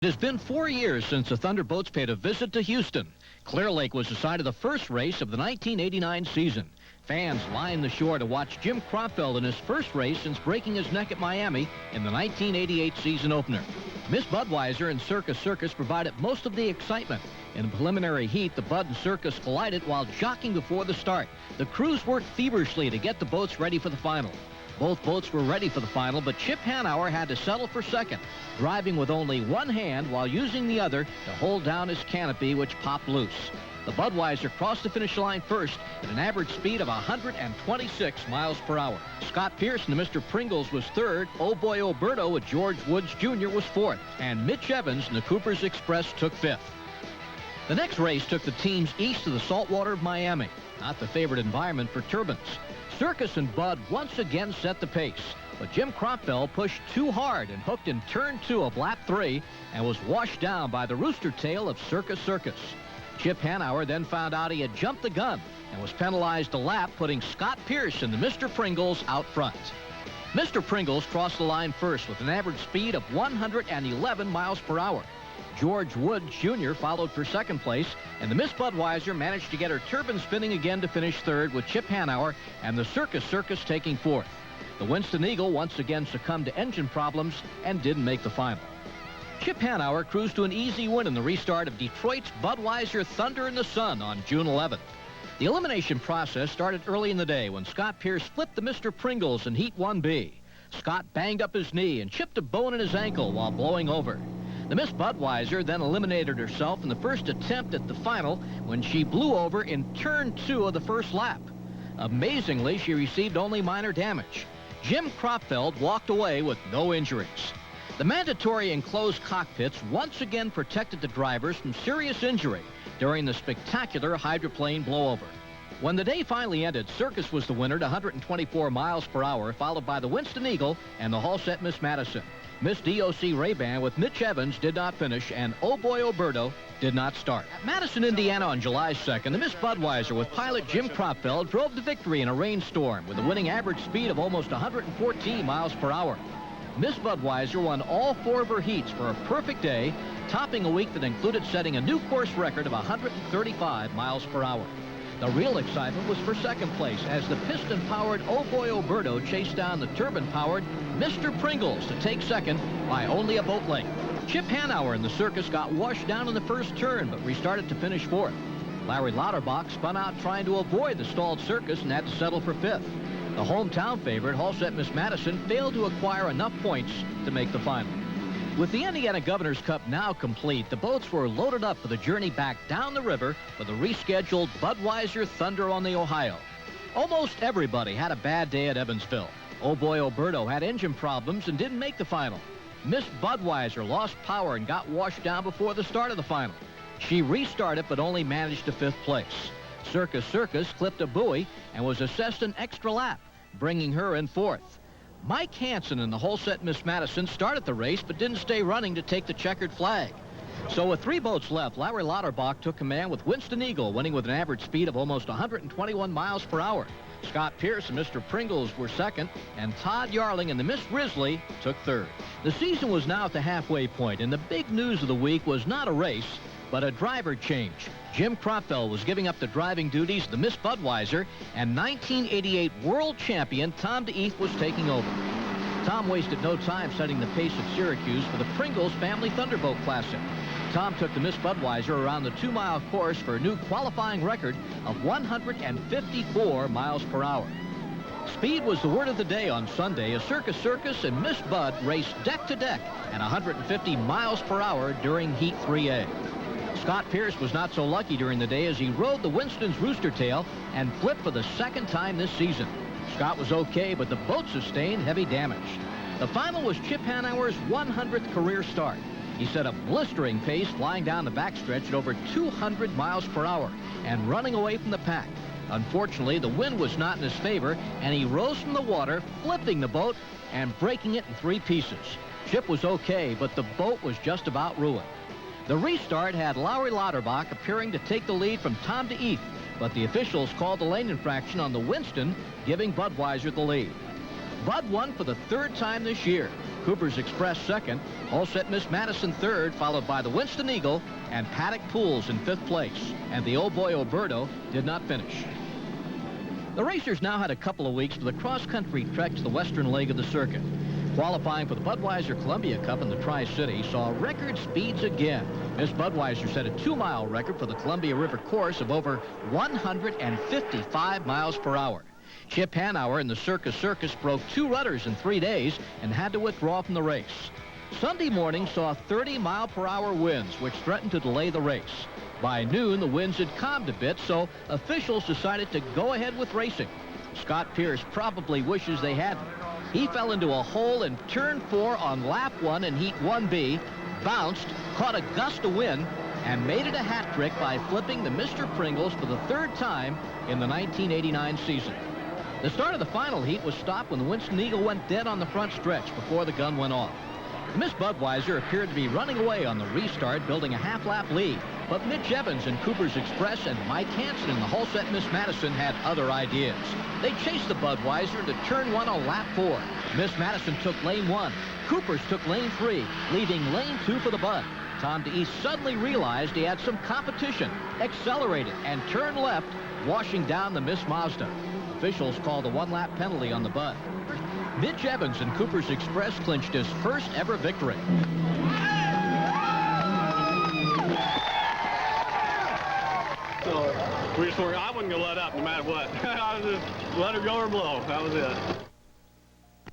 It has been 4 years since the Thunderbolts paid a visit to Houston. Clear Lake was the site of the first race of the 1989 season. Fans lined the shore to watch Jim Cropfield in his first race since breaking his neck at Miami in the 1988 season opener. Miss Budweiser and Circus Circus provided most of the excitement. In the preliminary heat, the Bud and Circus collided while jockeying before the start. The crews worked feverishly to get the boats ready for the final. Both boats were ready for the final, but Chip Hanauer had to settle for second, driving with only one hand while using the other to hold down his canopy, which popped loose. The Budweiser crossed the finish line first at an average speed of 126 miles per hour. Scott Pearson, the Mr. Pringles, was third. Oh Boy Oberto with George Woods Jr. was fourth. And Mitch Evans and the Cooper's Express took fifth. The next race took the teams east of the saltwater of Miami, not the favorite environment for turbines. Circus and Bud once again set the pace, but Jim Cropfield pushed too hard and hooked in turn 2 of lap 3 and was washed down by the rooster tail of Circus Circus. Chip Hanauer then found out he had jumped the gun and was penalized a lap, putting Scott Pearson, the Mr. Pringles, out front. Mr. Pringles crossed the line first with an average speed of 111 miles per hour. George Woods Jr. followed for second place, and the Miss Budweiser managed to get her turbine spinning again to finish third, with Chip Hanauer and the Circus Circus taking fourth. The Winston Eagle once again succumbed to engine problems and didn't make the final. Chip Hanauer cruised to an easy win in the restart of Detroit's Budweiser Thunder in the Sun on June 11th. The elimination process started early in the day when Scott Pierce flipped the Mr. Pringles in Heat 1B. Scott banged up his knee and chipped a bone in his ankle while blowing over. The Miss Budweiser then eliminated herself in the first attempt at the final when she blew over in turn 2 of the first lap. Amazingly, she received only minor damage. Jim Cropfield walked away with no injuries. The mandatory enclosed cockpits once again protected the drivers from serious injury during the spectacular hydroplane blowover. When the day finally ended, Circus was the winner at 124 miles per hour, followed by the Winston Eagle and the Halsett Miss Madison. Miss DOC Ray-Ban with Mitch Evans did not finish, and Oh Boy Oberto did not start. At Madison, Indiana on July 2nd, the Miss Budweiser with pilot Jim Cropfield drove to victory in a rainstorm with a winning average speed of almost 114 miles per hour. Miss Budweiser won all 4 of her heats for a perfect day, topping a week that included setting a new course record of 135 miles per hour. The real excitement was for second place as the piston-powered Oh Boy Oberto chased down the turbine-powered Mr. Pringles to take second by only a boat length. Chip Hanauer and the Circus got washed down in the first turn but restarted to finish fourth. Larry Lauterbach spun out trying to avoid the stalled Circus and had to settle for fifth. The hometown favorite, Halsett Miss Madison, failed to acquire enough points to make the final. With the Indiana Governor's Cup now complete, the boats were loaded up for the journey back down the river for the rescheduled Budweiser Thunder on the Ohio. Almost everybody had a bad day at Evansville. Oh Boy Oberto had engine problems and didn't make the final. Miss Budweiser lost power and got washed down before the start of the final. She restarted but only managed to 5th place. Circus Circus clipped a buoy and was assessed an extra lap, bringing her in 4th. Mike Hansen and the Halsett Miss Madison started the race but didn't stay running to take the checkered flag. So with 3 boats left, Larry Lauterbach took command with Winston Eagle winning with an average speed of almost 121 miles per hour. Scott Pierce and Mr. Pringles were second, and Todd Yarling and the Miss Risley took third. The season was now at the halfway point, and the big news of the week was not a race, but a driver change. Jim Cropfield was giving up the driving duties of the Miss Budweiser, and 1988 world champion Tom DeEath was taking over. Tom wasted no time setting the pace at Syracuse for the Pringles Family Thunderboat Classic. Tom took the Miss Budweiser around the 2-mile course for a new qualifying record of 154 miles per hour. Speed was the word of the day on Sunday as Circus Circus and Miss Bud raced deck to deck at 150 miles per hour during Heat 3A. Scott Pierce was not so lucky during the day as he rode the Winston's rooster tail and flipped for the 2nd time this season. Scott was okay, but the boat sustained heavy damage. The final was Chip Hanauer's 100th career start. He set a blistering pace flying down the backstretch at over 200 miles per hour and running away from the pack. Unfortunately, the wind was not in his favor, and he rose from the water, flipping the boat and breaking it in 3 pieces. Chip was okay, but the boat was just about ruined. The restart had Larry Lauterbach appearing to take the lead from Tom DeEath, but the officials called the lane infraction on the Winston, giving Budweiser the lead. Bud won for the 3rd time this year. Cooper's Express second, Holset Miss Madison third, followed by the Winston Eagle and Paddock Pools in fifth place. And the Oh Boy Oberto did not finish. The racers now had a couple of weeks for the cross-country trek to the western leg of the circuit. Qualifying for the Budweiser Columbia Cup in the Tri-City saw record speeds again. Miss Budweiser set a 2-mile record for the Columbia River course of over 155 miles per hour. Chip Hanauer in the Circus broke 2 rudders in 3 days and had to withdraw from the race. Sunday morning saw 30-mile-per-hour winds, which threatened to delay the race. By noon, the winds had calmed a bit, so officials decided to go ahead with racing. Scott Pierce probably wishes they hadn't. He fell into a hole in turn 4 on lap 1 in heat 1B, bounced, caught a gust of wind, and made it a hat trick by flipping the Mr. Pringles for the 3rd time in the 1989 season. The start of the final heat was stopped when the Winston Eagle went dead on the front stretch before the gun went off. Miss Budweiser appeared to be running away on the restart, building a half-lap lead. But Mitch Evans in Cooper's Express and Mike Hansen in the Holset Miss Madison had other ideas. They chased the Budweiser into turn 1 on lap 4. Miss Madison took lane 1. Cooper's took lane 3, leaving lane 2 for the Bud. Tom DeEast suddenly realized he had some competition, accelerated, and turned left, washing down the Miss Mazda. Officials called a 1-lap penalty on the Bud. Mitch Evans in Cooper's Express clinched his first ever victory. So we just were, I wasn't going to let up no matter what. I was just let her go or blow. That was it.